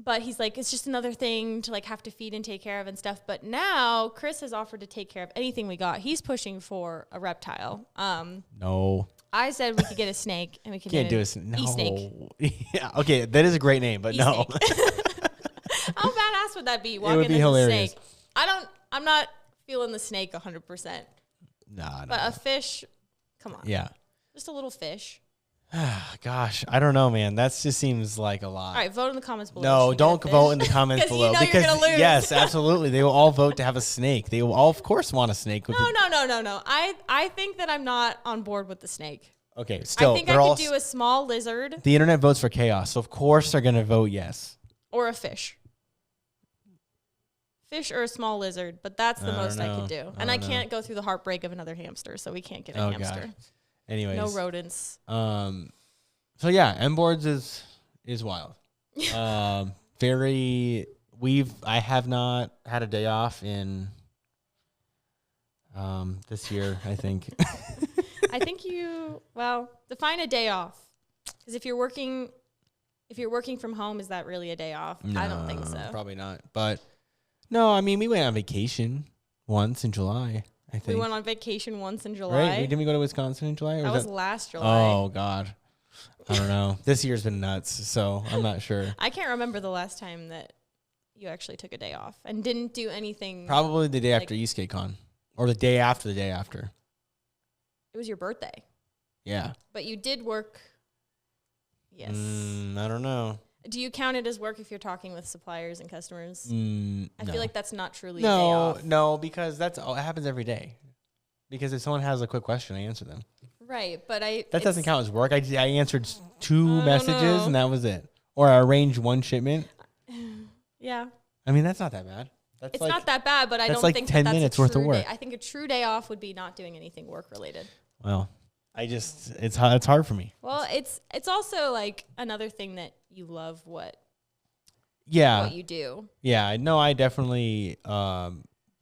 B: But he's like, it's just another thing to like have to feed and take care of and stuff. But now Chris has offered to take care of anything we got. He's pushing for a reptile.
A: No.
B: I said we could get a snake and we could
A: Can't do a
B: e-snake.
A: Yeah, okay, that is a great name, but no.
B: How badass would that be?
A: It would be hilarious.
B: A snake. I'm not feeling the snake 100%.
A: Nah,
B: but a fish, come on.
A: Yeah.
B: Just a little fish.
A: Gosh, I don't know, man. That just seems like a lot.
B: All right, vote in the comments below.
A: No, don't vote in the comments below.
B: You know you're gonna lose.
A: Yes, absolutely. They will all vote to have a snake. They will all, of course, want a snake.
B: No. I think that I'm not on board with the snake.
A: Okay, still.
B: I think I could do a small lizard.
A: The internet votes for chaos, so of course they're going to vote yes.
B: Or a fish. Fish or a small lizard, but that's the most I could do. And I can't go through the heartbreak of another hamster, so we can't get a hamster.
A: God. Anyways.
B: No rodents.
A: So yeah, MBoards is wild. I have not had a day off in this year, I think.
B: I think define a day off. Because if you're working from home, is that really a day off?
A: No,
B: I don't think so.
A: Probably not. But no, I mean, we went on vacation once in July, I think.
B: We went on vacation once in July.
A: Right? Didn't we go to Wisconsin in July? Or
B: that was last July.
A: Oh, God. I don't know. This year's been nuts, so I'm not sure.
B: I can't remember the last time that you actually took a day off and didn't do anything.
A: Probably the day after Esk8 Con. Or the day after the day after.
B: It was your birthday.
A: Yeah.
B: But you did work. Yes.
A: I don't know.
B: Do you count it as work if you're talking with suppliers and customers? I
A: No.
B: feel like that's not truly a day off.
A: No, because it happens every day. Because if someone has a quick question, I answer them.
B: Right, but
A: that doesn't count as work. I answered 2 messages and that was it. Or I arranged 1 shipment.
B: Yeah.
A: I mean, that's not that bad.
B: It's not that bad, but I don't
A: like
B: think
A: 10
B: that's
A: minutes
B: a
A: worth
B: true
A: of work.
B: day. I think a true day off would be not doing anything work related.
A: Well, it's hard for me.
B: Well, it's also like another thing that you love what you do.
A: Yeah, no, I definitely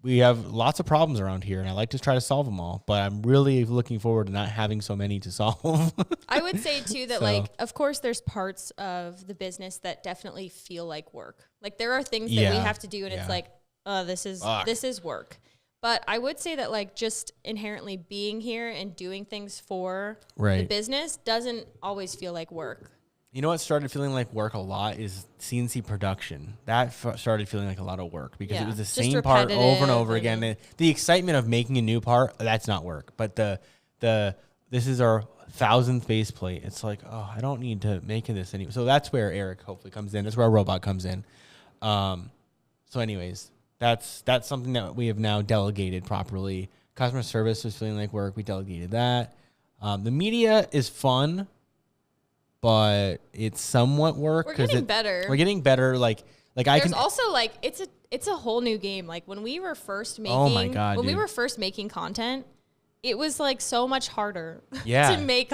A: we have lots of problems around here and I like to try to solve them all, but I'm really looking forward to not having so many to solve.
B: I would say too that like of course there's parts of the business that definitely feel like work. Like there are things that we have to do and it's like, this is work. But I would say that like just inherently being here and doing things for the business doesn't always feel like work.
A: You know what started feeling like work a lot is CNC production. That started feeling like a lot of work because it was the same part over and over again. The excitement of making a new part, that's not work. But this is our 1,000th base plate. It's like, oh, I don't need to make this anymore. So that's where Eric hopefully comes in. That's where our robot comes in. So anyways, that's something that we have now delegated properly. Customer service was feeling like work. We delegated that. The media is fun, but it's somewhat work.
B: We're getting better.
A: We're getting better. Like
B: there's also like it's a whole new game. Like when we were first making we were first making content, it was like so much harder to make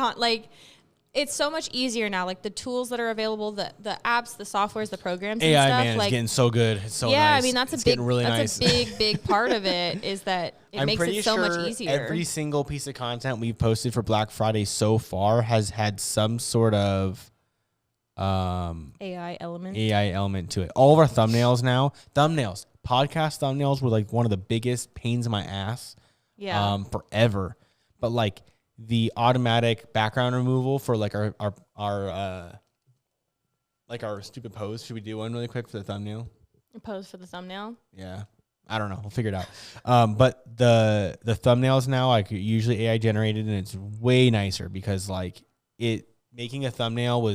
B: it's so much easier now. Like the tools that are available, the apps, the softwares, the programs,
A: AI,
B: and stuff.
A: Man,
B: like,
A: it's getting so good. It's so nice.
B: I mean that's
A: nice.
B: a big part of it is that it makes it so much easier.
A: Every single piece of content we've posted for Black Friday so far has had some sort of
B: AI element
A: to it. All of our thumbnails, podcast thumbnails were like one of the biggest pains in my ass forever. But like the automatic background removal for like our stupid pose. Should we do one really quick for the thumbnail?
B: A pose for the thumbnail?
A: Yeah. I don't know. We'll figure it out. But the thumbnails now, like usually AI generated, and it's way nicer because like making a thumbnail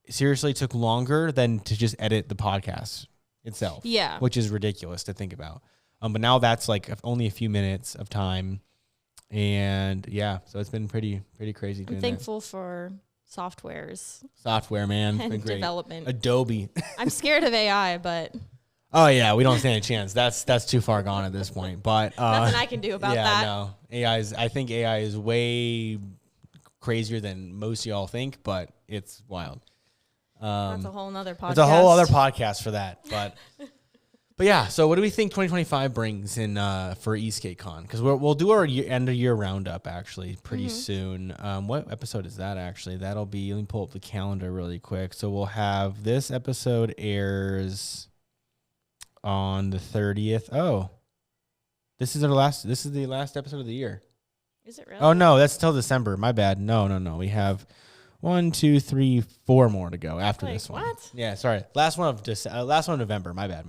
A: seriously took longer than to just edit the podcast itself.
B: Yeah.
A: Which is ridiculous to think about. But now that's like only a few minutes of time. And so it's been pretty crazy.
B: I'm thankful for softwares.
A: Software, man.
B: And development.
A: Adobe.
B: I'm scared of AI, but.
A: Oh yeah, we don't stand a chance. That's too far gone at this point. But
B: nothing I can do about that.
A: Yeah, no. I think AI is way crazier than most of y'all think, but it's wild.
B: That's a whole nother podcast.
A: It's a whole other podcast for that. But yeah, so what do we think 2025 brings in for Esk8 Con? Because we'll do our end of year roundup actually pretty soon. What episode is that actually? That'll be, let me pull up the calendar really quick. So we'll have this episode airs on the 30th. Oh, this is the last episode of the year.
B: Is it really?
A: Oh no, that's till December. My bad. No. We have 1, 2, 3, 4 more to go after this one.
B: What?
A: Yeah, sorry. Last one of November. My bad.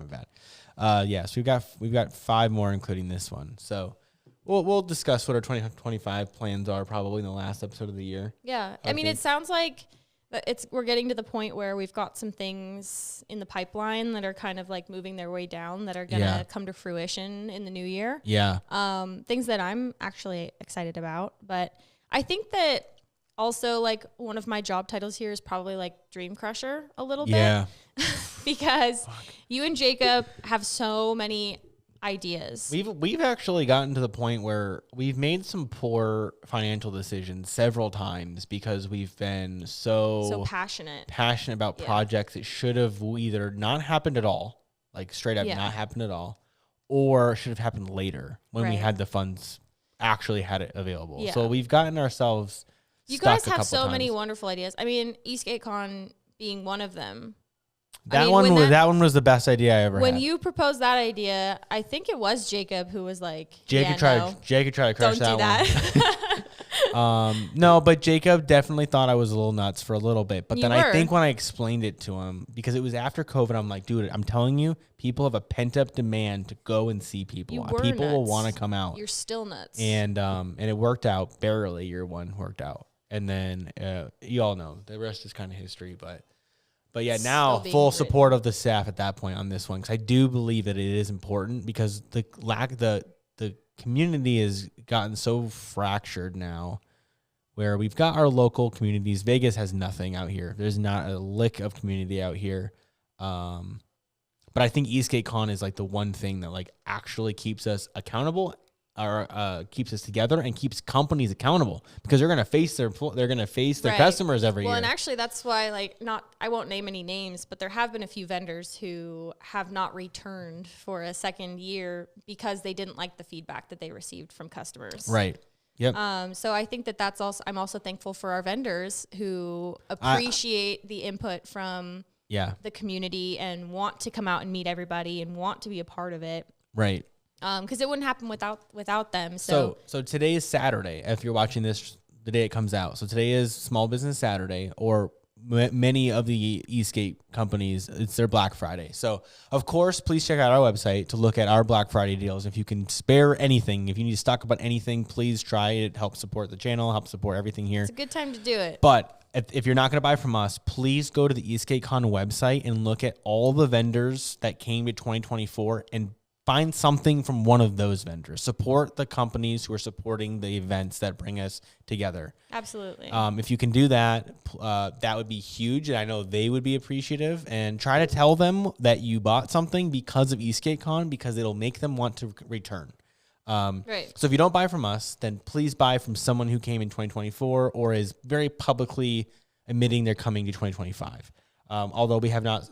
A: So we've got 5 more, including this one. So we'll discuss what our 2025 plans are probably in the last episode of the year.
B: Yeah, I mean, it sounds like we're getting to the point where we've got some things in the pipeline that are kind of like moving their way down that are gonna come to fruition in the new year.
A: Yeah.
B: Things that I'm actually excited about, but I think that. Also, like, one of my job titles here is probably, like, Dream Crusher a little bit. Because you and Jacob have so many ideas.
A: We've actually gotten to the point where we've made some poor financial decisions several times because we've been so passionate about projects that should have either not happened at all, like straight up not happened at all, or should have happened later when we had the funds actually had it available. Yeah. So we've gotten ourselves...
B: You guys have so many wonderful ideas. I mean, Esk8 Con being one of them.
A: That one was the best idea I ever had.
B: When you proposed that idea, I think it was Jacob who was like,
A: Jacob tried to crush
B: that
A: one. No, but Jacob definitely thought I was a little nuts for a little bit. But I think when I explained it to him, because it was after COVID, I'm like, dude, I'm telling you, people have a pent up demand to go and see people. People will want to come out.
B: You're still nuts.
A: And it worked out barely. Your one worked out. And then you all know the rest is kind of history, but But yeah, now
B: Still being
A: full
B: written.
A: support of the staff at that point on this one, because I do believe that it is important, because the community has gotten so fractured now, where we've got our local communities. Vegas has nothing out here. There's not a lick of community out here. But I think Esk8 Con is like the one thing that like actually keeps us accountable, or keeps us together, and keeps companies accountable, because they're gonna face their
B: Right.
A: customers every
B: Well,
A: year.
B: and actually, that's why, like, I won't name any names, but there have been a few vendors who have not returned for a second year because they didn't like the feedback that they received from customers.
A: Right. Yep.
B: So I think that's also, I'm also thankful for our vendors who appreciate the input from
A: Yeah.
B: the community and want to come out and meet everybody and want to be a part of it.
A: Right.
B: Because it wouldn't happen without them.
A: So today is Saturday. If you're watching this the day it comes out, so today is Small Business Saturday, or many of the Esk8 companies, it's their Black Friday. So of course, please check out our website to look at our Black Friday deals. If you can spare anything, if you need to stock about anything, please try it. Help support the channel, help support everything here.
B: it's a good time to do it.
A: But if you're not going to buy from us, please go to the Esk8 Con website and look at all the vendors that came to 2024 and find something from one of those vendors. Support the companies who are supporting the events that bring us together.
B: Absolutely.
A: If you can do that, that would be huge, and I know they would be appreciative. And try to tell them that you bought something because of Esk8 Con, because it'll make them want to return.
B: Right.
A: So if you don't buy from us, then please buy from someone who came in 2024 or is very publicly admitting they're coming to 2025. Although we have not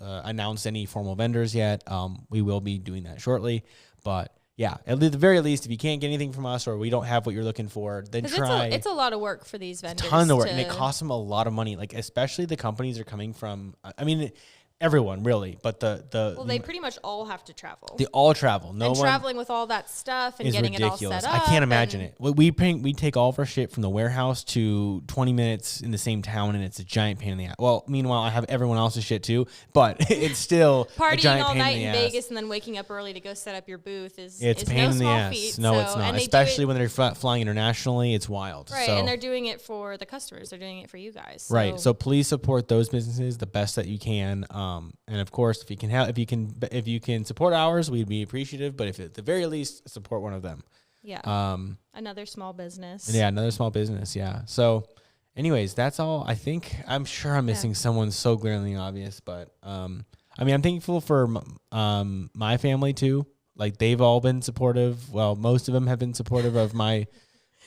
A: announced any formal vendors yet, we will be doing that shortly. But yeah, at the very least, if you can't get anything from us, or we don't have what you're looking for, then try.
B: It's a lot of work for these vendors.
A: Ton of work, and it costs them a lot of money. Like, especially the companies are coming from. I mean, everyone really, but
B: they pretty much all have to travel.
A: they all travel. No
B: and
A: one
B: traveling with all that stuff and
A: is
B: getting
A: ridiculous.
B: it all set up.
A: I can't imagine it. We take all of our shit from the warehouse to 20 minutes in the same town, and it's a giant pain in the ass. Well, meanwhile, I have everyone else's shit too, but it's still a
B: Partying
A: giant
B: all
A: pain
B: night
A: in
B: in
A: the ass.
B: Vegas and then waking up early to go set up your booth is
A: Pain
B: no
A: in the
B: small
A: ass.
B: feat.
A: No,
B: So-
A: it's not.
B: and they do
A: Especially
B: it-
A: when they're flying internationally, it's wild.
B: right,
A: So,
B: and they're doing it for the customers. They're doing it for you guys.
A: right. So please support those businesses the best that you can. And of course, if you can support ours, we'd be appreciative. But if at the very least, support one of them.
B: yeah, another small business.
A: Yeah, another small business. Yeah. So, anyways, that's all. I think I'm sure I'm missing someone so glaringly obvious, but I mean, I'm thankful for my family too. Like, they've all been supportive. Well, most of them have been supportive of my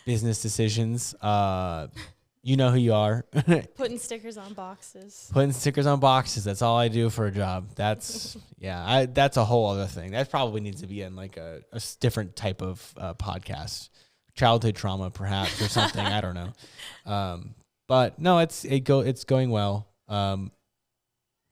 A: business decisions. You know who you are.
B: Putting stickers on boxes.
A: Putting stickers on boxes. That's all I do for a job. That's that's a whole other thing. That probably needs to be in like a different type of podcast, childhood trauma perhaps, or something. I don't know. But no, it's going well.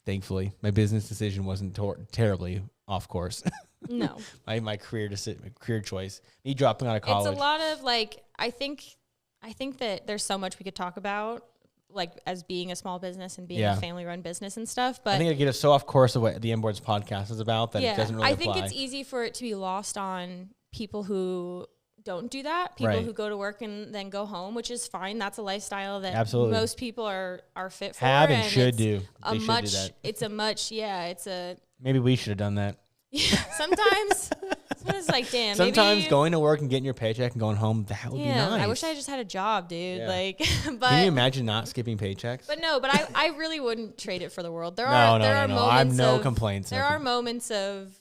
A: Thankfully, my business decision wasn't terribly off course.
B: No,
A: my career choice. Me dropping out of college.
B: it's a lot of like. I think that there's so much we could talk about, like as being a small business and being a family-run business and stuff. But
A: I think I get us so off course of what the MBoards podcast is about that it doesn't really apply.
B: I think it's easy for it to be lost on people who don't do that. People who go to work and then go home, which is fine. That's a lifestyle that most people are fit for.
A: Have and should do. They should do that.
B: It's a
A: Maybe we should have done that.
B: sometimes it's like, damn.
A: Sometimes
B: maybe,
A: going to work and getting your paycheck and going home, that would be nice.
B: I wish I just had a job, dude.
A: Yeah.
B: Like, but
A: can you imagine not skipping paychecks?
B: But I really wouldn't trade it for the world. There
A: No.
B: are moments
A: I have no complaints.
B: There are moments of,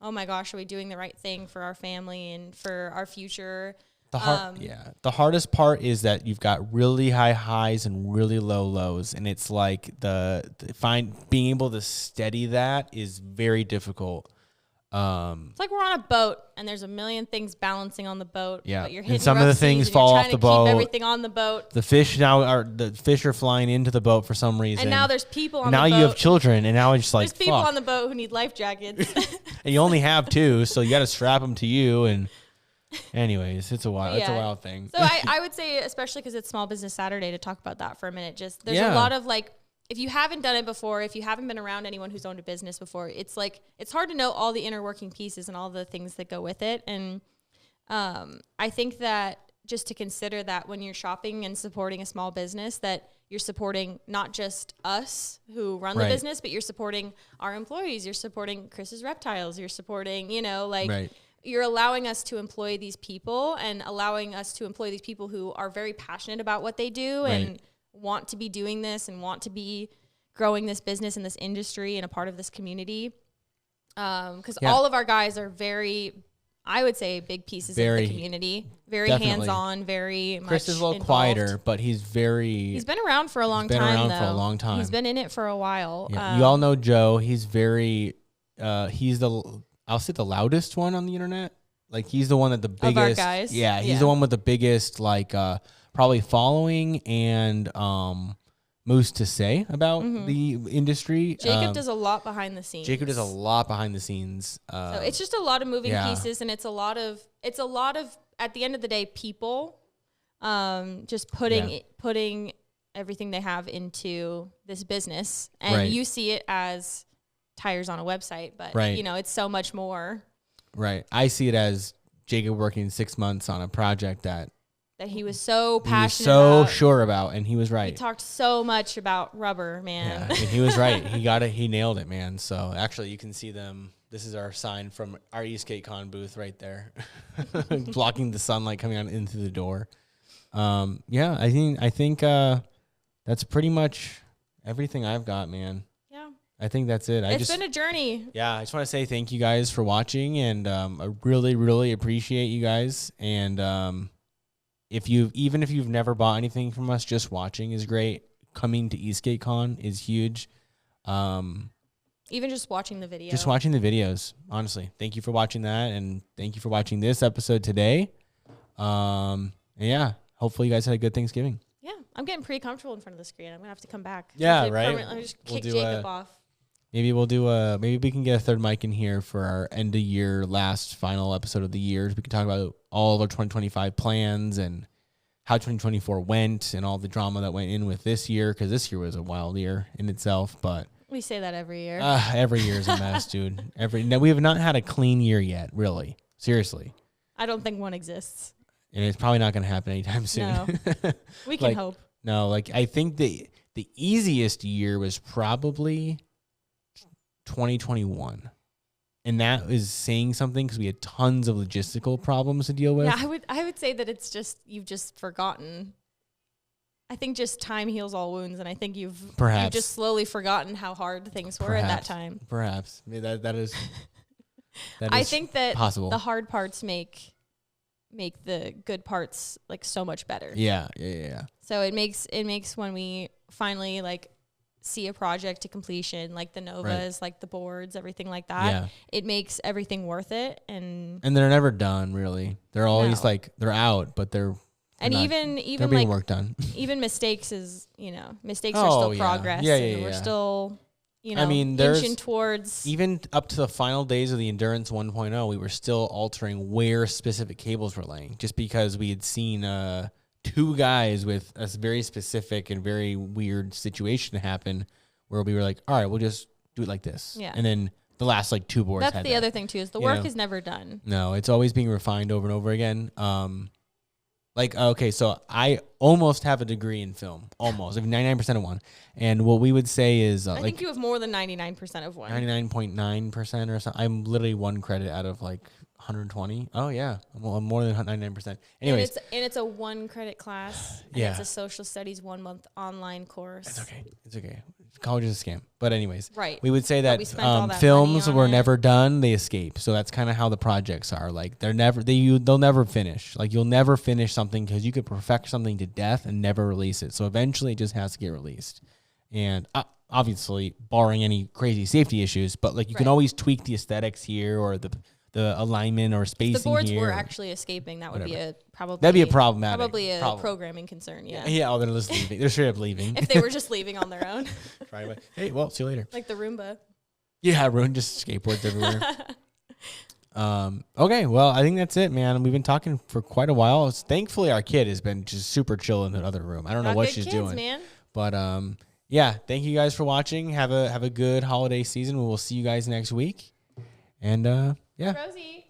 B: oh my gosh, are we doing the right thing for our family and for our future?
A: The hardest part is that you've got really high highs and really low lows, and it's like being able to steady that is very difficult.
B: It's like we're on a boat and there's a million things balancing on the boat.
A: Yeah,
B: But you're hitting
A: and some of the things fall off the boat.
B: Keep everything on the boat.
A: The fish are flying into the boat for some reason.
B: And now there's people on the boat.
A: Now you have children, and now it's just like,
B: there's people on the boat who need life jackets.
A: And you only have two, so you got to strap them to you. And anyways, it's a wild thing.
B: So I would say, especially because it's Small Business Saturday, to talk about that for a minute. Just there's a lot of like, if you haven't done it before, if you haven't been around anyone who's owned a business before, it's like, it's hard to know all the inner working pieces and all the things that go with it. And I think that just to consider that when you're shopping and supporting a small business, that you're supporting not just us who run the business, but you're supporting our employees. You're supporting Chris's Reptiles. You're supporting, you're allowing us to employ these people and allowing us to employ these people who are very passionate about what they do and want to be doing this and want to be growing this business in this industry and a part of this community. Because all of our guys are very, I would say, big pieces of the community. Very hands-on, very
A: Chris
B: much
A: is a little
B: involved.
A: quieter, but he's been
B: around for a long time,
A: for a long time.
B: He's been in it for a while.
A: Yeah. You all know Joe. He's very, he's I'll say the loudest one on the internet. Like, he's the one that the biggest.
B: Of our guys?
A: Yeah, he's the one with the biggest, like, probably following and most to say about the industry.
B: Jacob does a lot behind the scenes. So it's just a lot of moving pieces, and it's a lot of at the end of the day, people just putting everything they have into this business, and you see it as tires on a website, but it's so much more.
A: Right. I see it as Jacob working 6 months on a project that
B: he was so passionate
A: about. Sure about, and he was right.
B: He talked so much about rubber, man.
A: Yeah, and he was right. He got it. He nailed it, man. So actually, you can see them. This is our sign from our Esk8 booth right there, blocking the sunlight coming on into the door. I think that's pretty much everything I've got, man. Yeah, I think that's it.
B: It's been a journey.
A: Yeah, I just want to say thank you guys for watching, and I really, really appreciate you guys. And if you've never bought anything from us, just watching is great. Coming to Esk8 is huge.
B: Even just watching the video.
A: Just watching the videos, honestly. Thank you for watching that, and thank you for watching this episode today. And yeah, hopefully you guys had a good Thanksgiving.
B: Yeah, I'm getting pretty comfortable in front of the screen. I'm gonna have to come back.
A: Yeah, right.
B: Let me just kick Jacob off.
A: Maybe maybe we can get a third mic in here for our end of year, last final episode of the year. We can talk about all of our 2025 plans and how 2024 went and all the drama that went in with this year, because this year was a wild year in itself. But
B: we say that every year.
A: Every year is a mess, dude. We have not had a clean year yet, really. Seriously.
B: I don't think one exists.
A: And it's probably not going to happen anytime soon.
B: No. We can hope.
A: No, I think the easiest year was probably 2021. And that is saying something, because we had tons of logistical problems to deal with.
B: Yeah, I would say that it's just, you've just forgotten. I think just time heals all wounds, and I think you've just slowly forgotten how hard things were at that time.
A: Perhaps. I mean, that is
B: I think that
A: possible.
B: The hard parts make the good parts so much better.
A: Yeah.
B: So it makes when we finally see a project to completion, like the Novas, like the boards, everything like that. Yeah. It makes everything worth it, and
A: they're never done, really. They're always they're out, but they're
B: even
A: being work done.
B: Even mistakes is mistakes are still progress. And we're still inching towards,
A: even up to the final days of the Endurance 1.0, we were still altering where specific cables were laying, just because we had seen two guys with a very specific and very weird situation happen, where we were like, all right, we'll just do it like this. Yeah. And then the last two boards.
B: That's the other thing too, is the work is never done.
A: No, it's always being refined over and over again. Okay, so I almost have a degree in film, almost. I have 99% of one. And what we would say is...
B: I think you have more than 99% of one.
A: 99.9% or something. I'm literally one credit out of 120. Oh, yeah. I'm more than 99%. Anyways.
B: And it's a one credit class. And it's a social studies 1 month online course.
A: It's okay. College is a scam. But anyways.
B: Right.
A: We would say that films were never done. They escape. So that's kind of how the projects are. They'll never finish. You'll never finish something, because you could perfect something to death and never release it. So eventually it just has to get released. And obviously, barring any crazy safety issues, but you can always tweak the aesthetics here, or the alignment or spacing. If
B: the boards
A: here,
B: were actually escaping, that would be
A: that'd be a problematic.
B: Probably a programming concern. Yeah.
A: Yeah. They're just leaving. They're straight up leaving.
B: If they were just leaving on their own.
A: Right. Hey, well, see you later.
B: Like the Roomba.
A: Yeah, just skateboards everywhere. Okay, well, I think that's it, man. We've been talking for quite a while. Thankfully, our kid has been just super chill in the other room. I don't know what she's doing,
B: man.
A: But yeah, thank you guys for watching. Have a good holiday season. We will see you guys next week. And yeah.
B: Rosie.